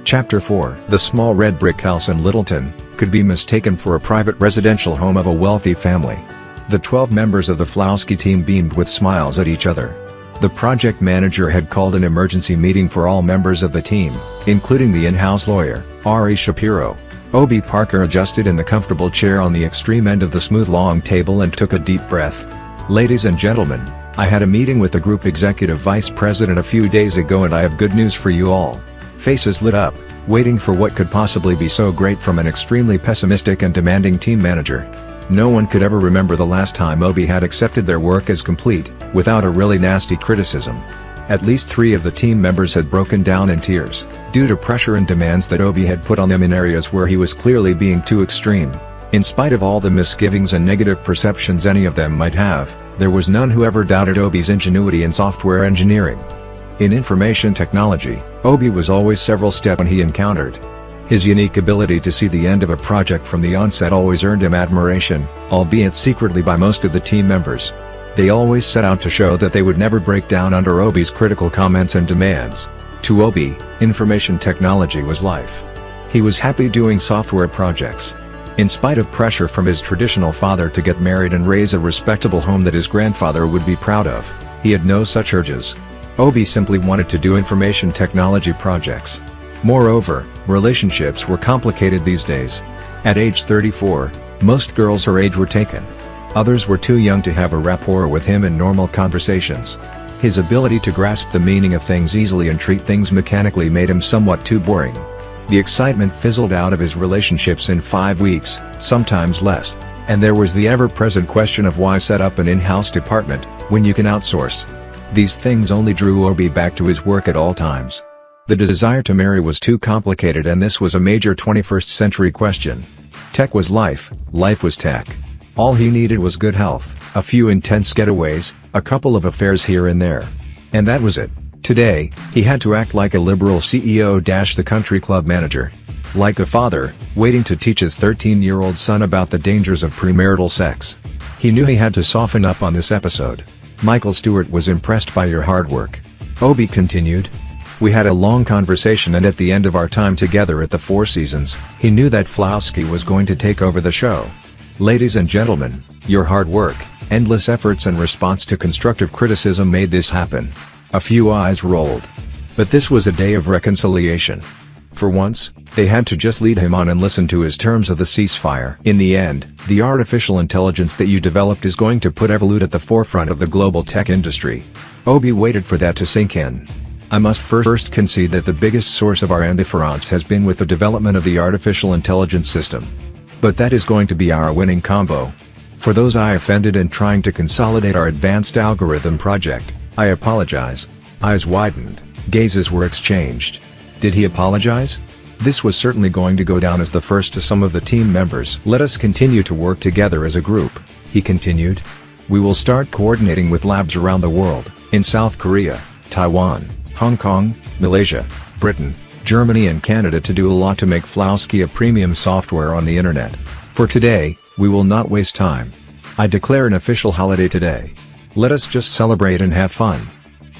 Chapter 4. The small red brick house in Littleton could be mistaken for a private residential home of a wealthy family. The 12 members of the Flowski team beamed with smiles at each other. The project manager had called an emergency meeting for all members of the team, including the in-house lawyer, Ari Shapiro. Obi Parker adjusted in the comfortable chair on the extreme end of the smooth long table and took a deep breath. "Ladies and gentlemen, I had a meeting with the group executive vice president a few days ago and I have good news for you all." Faces lit up, waiting for what could possibly be so great from an extremely pessimistic and demanding team manager. No one could ever remember the last time Obi had accepted their work as complete, without a really nasty criticism. At least 3 of the team members had broken down in tears, due to pressure and demands that Obi had put on them in areas where he was clearly being too extreme. In spite of all the misgivings and negative perceptions any of them might have, there was none who ever doubted Obi's ingenuity in software engineering. In information technology, Obi was always several steps when he encountered. His unique ability to see the end of a project from the onset always earned him admiration, albeit secretly by most of the team members. They always set out to show that they would never break down under Obi's critical comments and demands. To Obi, information technology was life. He was happy doing software projects. In spite of pressure from his traditional father to get married and raise a respectable home that his grandfather would be proud of, he had no such urges. Obi simply wanted to do information technology projects. Moreover, relationships were complicated these days. At age 34, most girls her age were taken. Others were too young to have a rapport with him in normal conversations. His ability to grasp the meaning of things easily and treat things mechanically made him somewhat too boring. The excitement fizzled out of his relationships in 5 weeks, sometimes less. And there was the ever-present question of why set up an in-house department, when you can outsource. These things only drew Obi back to his work at all times. The desire to marry was too complicated and this was a major 21st century question. Tech was life, life was tech. All he needed was good health, a few intense getaways, a couple of affairs here and there. And that was it. Today, he had to act like a liberal CEO-the country club manager. Like a father, waiting to teach his 13-year-old son about the dangers of premarital sex. He knew he had to soften up on this episode. "Michael Stewart was impressed by your hard work," Obi continued. "We had a long conversation and at the end of our time together at the Four Seasons, he knew that Flowski was going to take over the show. Ladies and gentlemen, your hard work, endless efforts and response to constructive criticism made this happen." A few eyes rolled. But this was a day of reconciliation. For once, they had to just lead him on and listen to his terms of the ceasefire. "In the end, the artificial intelligence that you developed is going to put Evolute at the forefront of the global tech industry." Obi waited for that to sink in. "I must first concede that the biggest source of our indifference has been with the development of the artificial intelligence system. But that is going to be our winning combo. For those I offended in trying to consolidate our advanced algorithm project, I apologize." Eyes widened, gazes were exchanged. Did he apologize? This was certainly going to go down as the first to some of the team members. "Let us continue to work together as a group," he continued. "We will start coordinating with labs around the world, in South Korea, Taiwan, Hong Kong, Malaysia, Britain, Germany and Canada to do a lot to make Flowski a premium software on the internet. For today, we will not waste time. I declare an official holiday today. Let us just celebrate and have fun.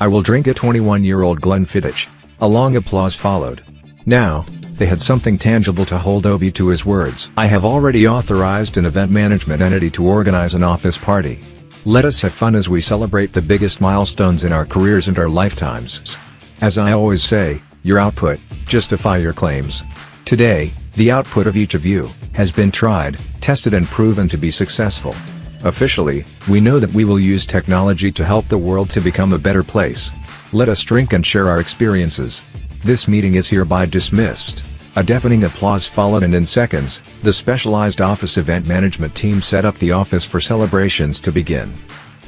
I will drink a 21-year-old Glenfiddich." A long applause followed. Now, they had something tangible to hold Obi to his words. "I have already authorized an event management entity to organize an office party. Let us have fun as we celebrate the biggest milestones in our careers and our lifetimes. As I always say, your output, justify your claims. Today, the output of each of you, has been tried, tested and proven to be successful. Officially, we know that we will use technology to help the world to become a better place. Let us drink and share our experiences. This meeting is hereby dismissed." A deafening applause followed and in seconds, the specialized office event management team set up the office for celebrations to begin.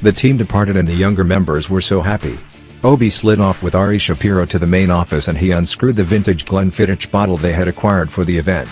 The team departed and the younger members were so happy. Obi slid off with Ari Shapiro to the main office and he unscrewed the vintage Glenfiddich bottle they had acquired for the event.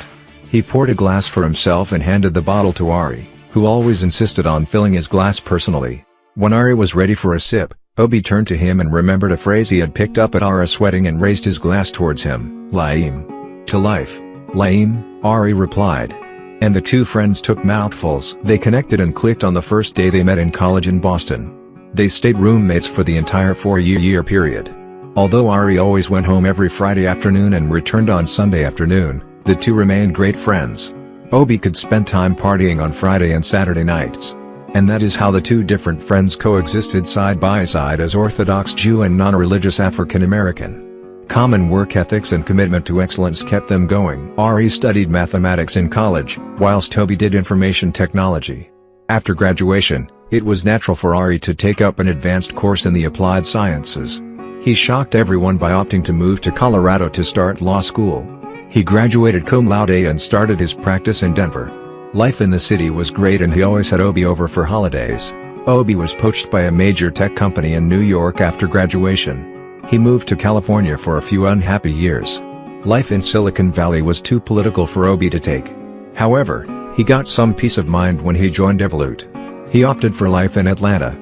He poured a glass for himself and handed the bottle to Ari, who always insisted on filling his glass personally. When Ari was ready for a sip, Obi turned to him and remembered a phrase he had picked up at Ara's wedding and raised his glass towards him. "Laim. To life." "Laim," Ari replied. And the two friends took mouthfuls. They connected and clicked on the first day they met in college in Boston. They stayed roommates for the entire 4-year period. Although Ari always went home every Friday afternoon and returned on Sunday afternoon, the two remained great friends. Obi could spend time partying on Friday and Saturday nights. And that is how the two different friends coexisted side by side as Orthodox Jew and non-religious African American. Common work ethics and commitment to excellence kept them going. Ari studied mathematics in college, whilst Toby did information technology. After graduation, it was natural for Ari to take up an advanced course in the applied sciences. He shocked everyone by opting to move to Colorado to start law school. He graduated cum laude and started his practice in Denver. Life in the city was great and he always had Obi over for holidays. Obi was poached by a major tech company in New York after graduation. He moved to California for a few unhappy years. Life in Silicon Valley was too political for Obi to take. However, he got some peace of mind when he joined Evolute. He opted for life in Atlanta.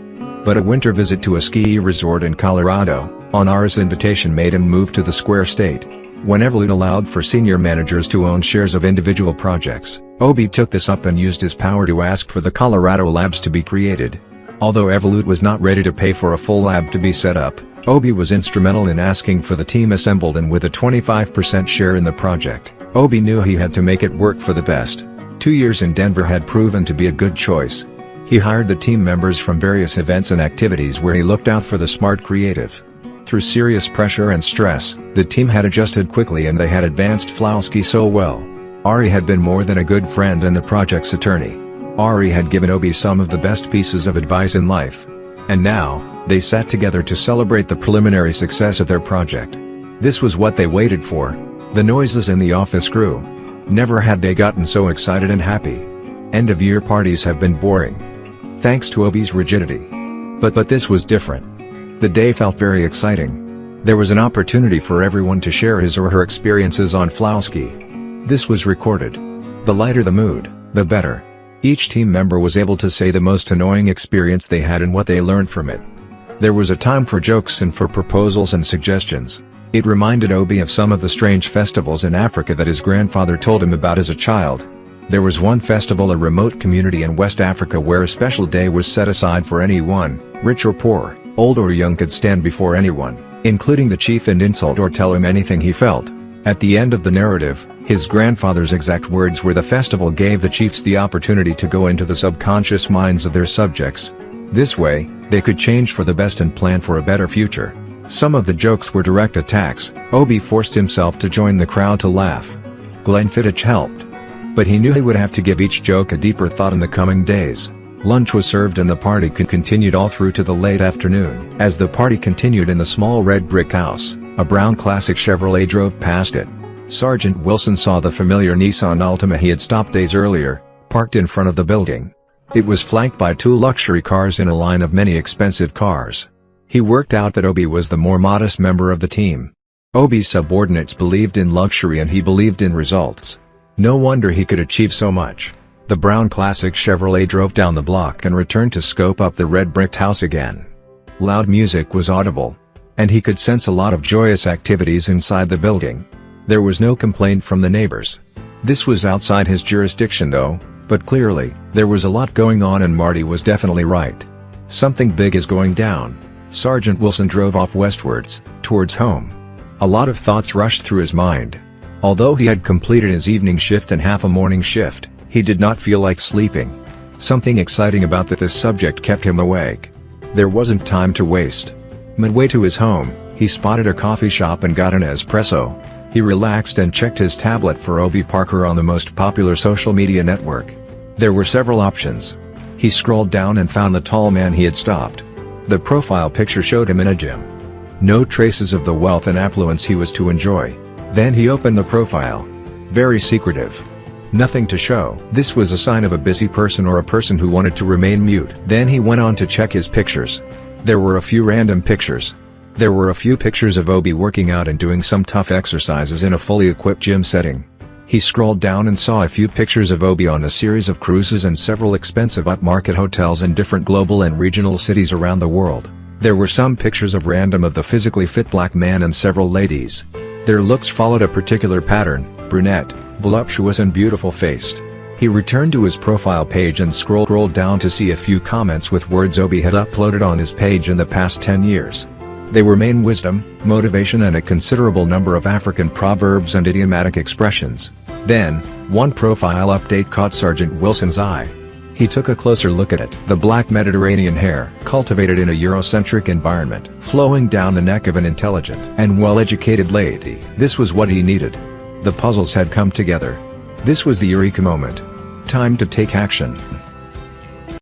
But a winter visit to a ski resort in Colorado, on Ari's invitation, made him move to the Square State. When Evolute allowed for senior managers to own shares of individual projects, Obi took this up and used his power to ask for the Colorado labs to be created. Although Evolute was not ready to pay for a full lab to be set up, Obi was instrumental in asking for the team assembled, and with a 25% share in the project, Obi knew he had to make it work for the best. 2 years in Denver had proven to be a good choice. He hired the team members from various events and activities where he looked out for the smart creative. Through serious pressure and stress, the team had adjusted quickly and they had advanced Flowski so well. Ari had been more than a good friend and the project's attorney. Ari had given Obi some of the best pieces of advice in life. And now, they sat together to celebrate the preliminary success of their project. This was what they waited for. The noises in the office grew. Never had they gotten so excited and happy. End-of-year parties have been boring, thanks to Obi's rigidity. But this was different. The day felt very exciting. There was an opportunity for everyone to share his or her experiences on Flowski. This was recorded. The lighter the mood, the better. Each team member was able to say the most annoying experience they had and what they learned from it. There was a time for jokes and for proposals and suggestions. It reminded Obi of some of the strange festivals in Africa that his grandfather told him about as a child. There was one festival, a remote community in West Africa, where a special day was set aside for anyone, rich or poor, old or young, could stand before anyone, including the chief, and insult or tell him anything he felt. At the end of the narrative, his grandfather's exact words were, "The festival gave the chiefs the opportunity to go into the subconscious minds of their subjects. This way, they could change for the best and plan for a better future." Some of the jokes were direct attacks. Obi forced himself to join the crowd to laugh. Glenn Fittich helped. But he knew he would have to give each joke a deeper thought in the coming days. Lunch was served and the party continued all through to the late afternoon. As the party continued in the small red brick house, a brown classic Chevrolet drove past it. Sergeant Wilson saw the familiar Nissan Altima he had stopped days earlier, parked in front of the building. It was flanked by 2 luxury cars in a line of many expensive cars. He worked out that Obi was the more modest member of the team. Obi's subordinates believed in luxury and he believed in results. No wonder he could achieve so much. The brown classic Chevrolet drove down the block and returned to scope up the red bricked house again. Loud music was audible. And he could sense a lot of joyous activities inside the building. There was no complaint from the neighbors. This was outside his jurisdiction though, but clearly, there was a lot going on and Marty was definitely right. Something big is going down. Sergeant Wilson drove off westwards, towards home. A lot of thoughts rushed through his mind. Although he had completed his evening shift and half a morning shift, he did not feel like sleeping. Something exciting about this subject kept him awake. There wasn't time to waste. Midway to his home, he spotted a coffee shop and got an espresso. He relaxed and checked his tablet for Obi Parker on the most popular social media network. There were several options. He scrolled down and found the tall man he had stopped. The profile picture showed him in a gym. No traces of the wealth and affluence he was to enjoy. Then he opened the profile. Very secretive. Nothing to show. This was a sign of a busy person or a person who wanted to remain mute. Then he went on to check his pictures. There were a few random pictures. There were a few pictures of Obi working out and doing some tough exercises in a fully equipped gym setting. He scrolled down and saw a few pictures of Obi on a series of cruises and several expensive upmarket hotels in different global and regional cities around the world. There were some pictures of random of the physically fit black man and several ladies. Their looks followed a particular pattern: brunette, voluptuous and beautiful-faced. He returned to his profile page and scrolled down to see a few comments with words Obi had uploaded on his page in the past 10 years. They were main wisdom, motivation and a considerable number of African proverbs and idiomatic expressions. Then, one profile update caught Sergeant Wilson's eye. He took a closer look at it. The black Mediterranean hair, cultivated in a Eurocentric environment, flowing down the neck of an intelligent and well-educated lady. This was what he needed. The puzzles had come together. This was the eureka moment. Time to take action.